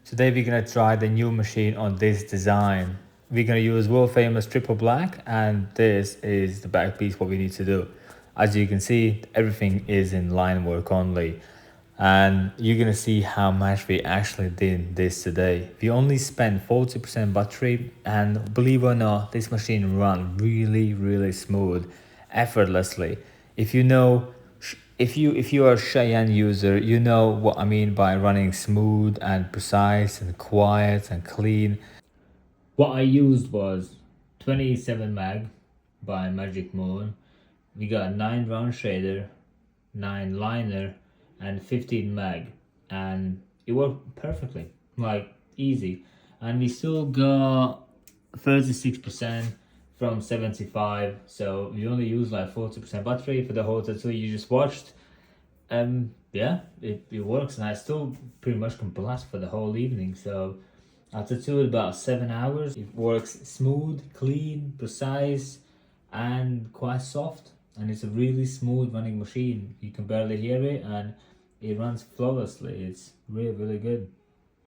Today we're gonna try the new machine on this design. We're gonna use world famous triple black, and this is the back piece what we need to do. As you can see, everything is in line work only. And you're gonna see how much we actually did this today. We only spent 40% battery, and believe it or not, this machine ran really smooth, effortlessly. If you know, if you are a Cheyenne user, you know what I mean by running smooth and precise and quiet and clean. What I used was 27 mag by Magic Moon. We got 9 round shader, 9 liner, and 15 mag, and it worked perfectly, like easy. And we still got 36% from 75, so we only used like 40% battery for the whole tattoo you just watched. Yeah, it works, and I still pretty much can blast for the whole evening. So I tattooed about 7 hours. It works smooth, clean, precise, and quite soft, and it's a really smooth running machine. You can barely hear it, and it runs flawlessly. It's really good.